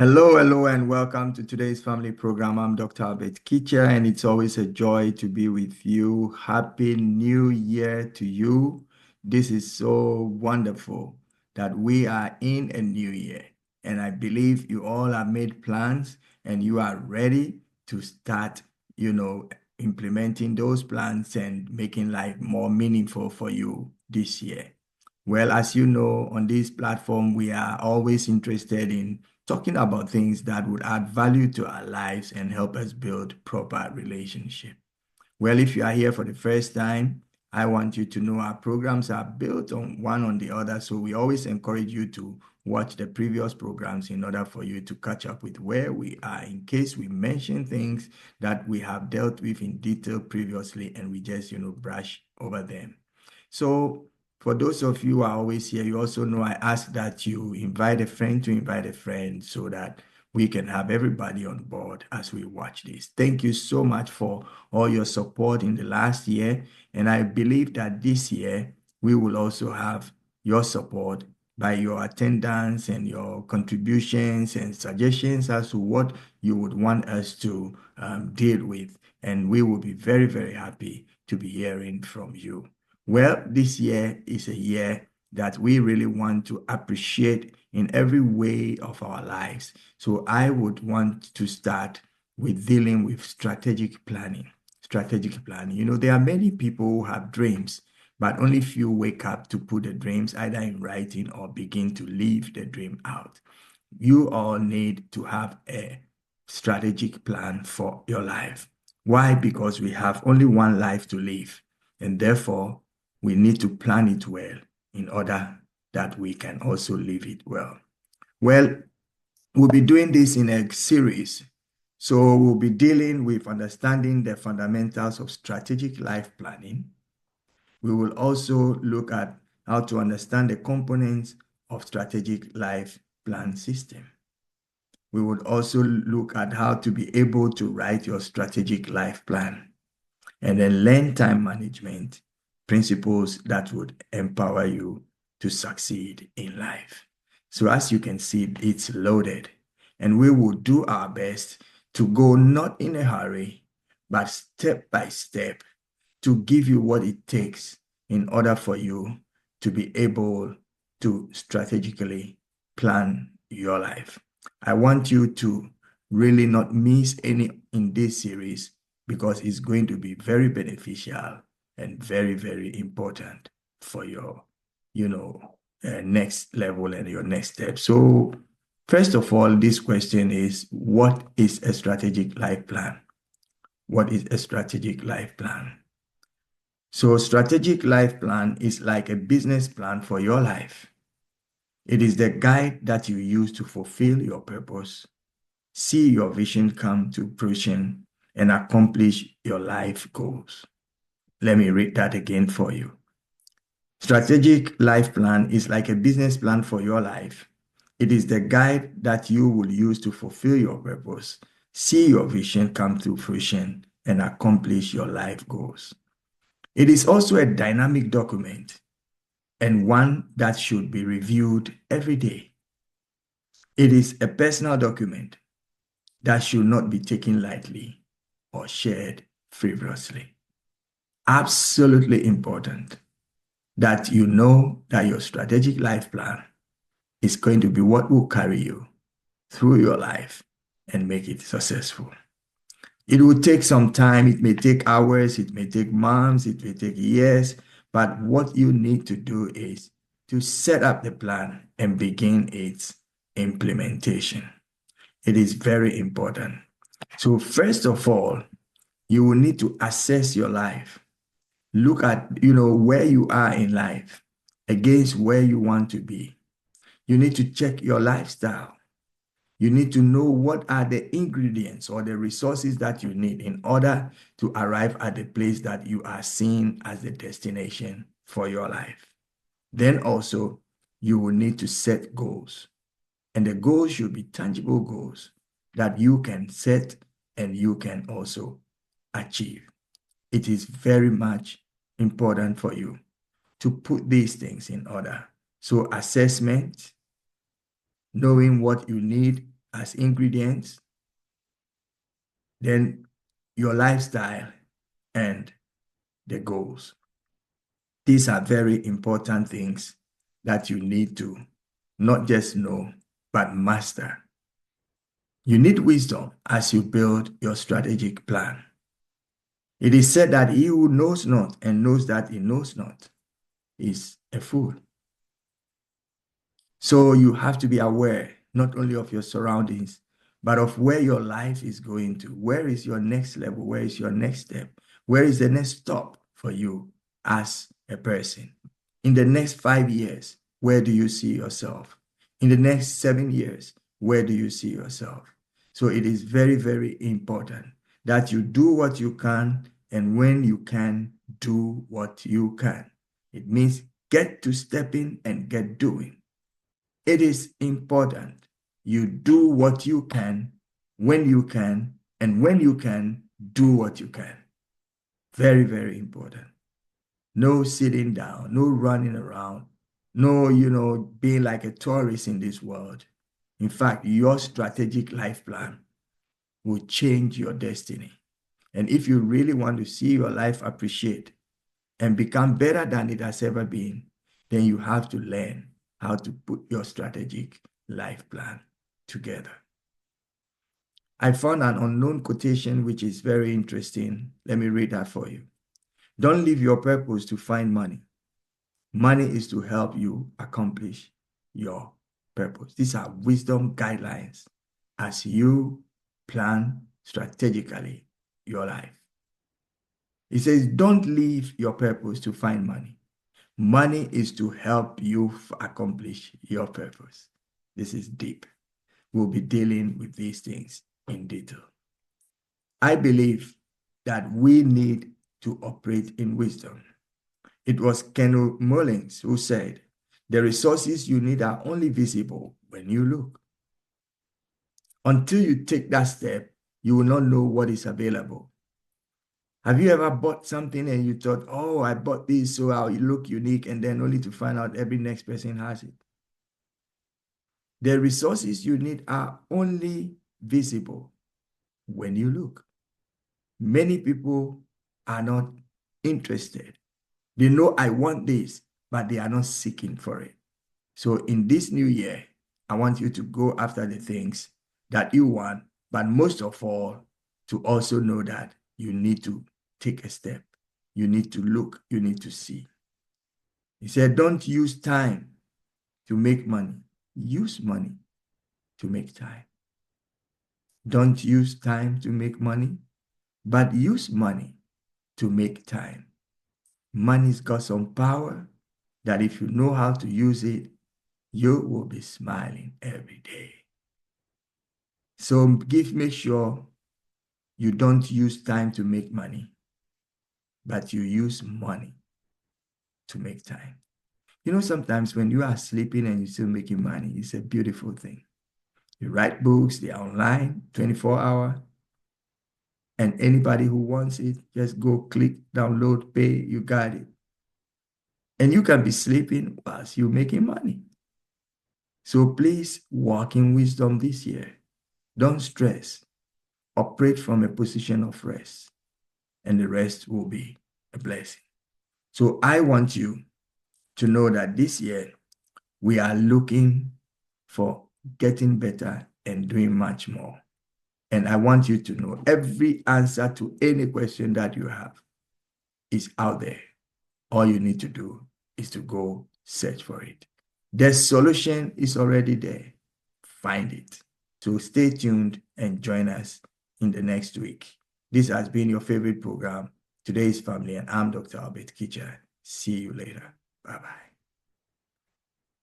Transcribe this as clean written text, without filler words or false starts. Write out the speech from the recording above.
Hello, and welcome to today's family program. I'm Dr. Albert Kitcher, and it's always a joy to be with you. Happy New Year to you. This is so wonderful that we are in a new year, and I believe you all have made plans and you are ready to start, implementing those plans and making life more meaningful for you this year. Well, as you know, on this platform, we are always interested in talking about things that would add value to our lives and help us build proper relationship. Well, if you are here for the first time, I want you to know our programs are built on one on the other. So we always encourage you to watch the previous programs in order for you to catch up with where we are in case we mention things that we have dealt with in detail previously and we just, brush over them. So for those of you who are always here, you also know I ask that you invite a friend to invite a friend so that we can have everybody on board as we watch this. Thank you so much for all your support in the last year. And I believe that this year we will also have your support by your attendance and your contributions and suggestions as to what you would want us to deal with. And we will be very, very happy to be hearing from you. Well, this year is a year that we really want to appreciate in every way of our lives. So I would want to start with dealing with strategic planning. Strategic planning. There are many people who have dreams, but only few wake up to put the dreams either in writing or begin to live the dream out. You all need to have a strategic plan for your life. Why? Because we have only one life to live, and therefore we need to plan it well in order that we can also live it well. Well, we'll be doing this in a series. So we'll be dealing with understanding the fundamentals of strategic life planning. We will also look at how to understand the components of strategic life plan system. We would also look at how to be able to write your strategic life plan and then learn time management principles that would empower you to succeed in life. So as you can see, it's loaded, and we will do our best to go not in a hurry, but step by step to give you what it takes in order for you to be able to strategically plan your life. I want you to really not miss any in this series because it's going to be very beneficial and very, very important for your, next level and your next step. So first of all, this question is, what is a strategic life plan? What is a strategic life plan? So strategic life plan is like a business plan for your life. It is the guide that you use to fulfill your purpose, see your vision come to fruition, and accomplish your life goals. Let me read that again for you. Strategic life plan is like a business plan for your life. It is the guide that you will use to fulfill your purpose, see your vision come to fruition, and accomplish your life goals. It is also a dynamic document and one that should be reviewed every day. It is a personal document that should not be taken lightly or shared frivolously. Absolutely important that you know that your strategic life plan is going to be what will carry you through your life and make it successful. It will take some time. It may take hours. It may take months. It may take years. But what you need to do is to set up the plan and begin its implementation. It is very important. So first of all, you will need to assess your life. Look at, where you are in life against where you want to be. You need to check your lifestyle. You need to know what are the ingredients or the resources that you need in order to arrive at the place that you are seeing as the destination for your life. Then also, you will need to set goals. And the goals should be tangible goals that you can set and you can also achieve. It is very much important for you to put these things in order. So assessment, knowing what you need as ingredients, then your lifestyle and the goals. These are very important things that you need to not just know, but master. You need wisdom as you build your strategic plan. It is said that he who knows not and knows that he knows not is a fool. So you have to be aware not only of your surroundings, but of where your life is going to. Where is your next level? Where is your next step? Where is the next stop for you as a person? In the next 5 years, where do you see yourself? In the next 7 years, where do you see yourself? So it is very, very important that you do what you can, and when you can, do what you can. It means get to stepping and get doing. It is important you do what you can, when you can, and when you can, do what you can. Very, very important. No sitting down, no running around, no, being like a tourist in this world. In fact, your strategic life plan will change your destiny. And if you really want to see your life appreciate and become better than it has ever been, then you have to learn how to put your strategic life plan together. I found an unknown quotation which is very interesting. Let me read that for you. Don't leave your purpose to find money. Money is to help you accomplish your purpose. These are wisdom guidelines as you plan strategically your life. It says, don't leave your purpose to find money. Money is to help you accomplish your purpose. This is deep. We'll be dealing with these things in detail. I believe that we need to operate in wisdom. It was Ken Mullins who said, the resources you need are only visible when you look. Until you take that step, you will not know what is available. Have you ever bought something and you thought, oh, I bought this so I'll look unique, and then only to find out every next person has it? The resources you need are only visible when you look. Many people are not interested. They know I want this, but they are not seeking for it. So in this new year, I want you to go after the things that you want, but most of all, to also know that you need to take a step. You need to look, you need to see. He said, don't use time to make money. Use money to make time. Don't use time to make money, but use money to make time. Money's got some power that if you know how to use it, you will be smiling every day. So make sure you don't use time to make money, but you use money to make time. Sometimes when you are sleeping and you're still making money, it's a beautiful thing. You write books, they're online, 24 hours. And anybody who wants it, just go click, download, pay, you got it. And you can be sleeping whilst you're making money. So please walk in wisdom this year. Don't stress. Operate from a position of rest, and the rest will be a blessing. So I want you to know that this year we are looking for getting better and doing much more. And I want you to know every answer to any question that you have is out there. All you need to do is to go search for it. The solution is already there. Find it. So stay tuned and join us in the next week. This has been your favorite program, Today's Family, and I'm Dr. Albert Kitcher. See you later. Bye-bye.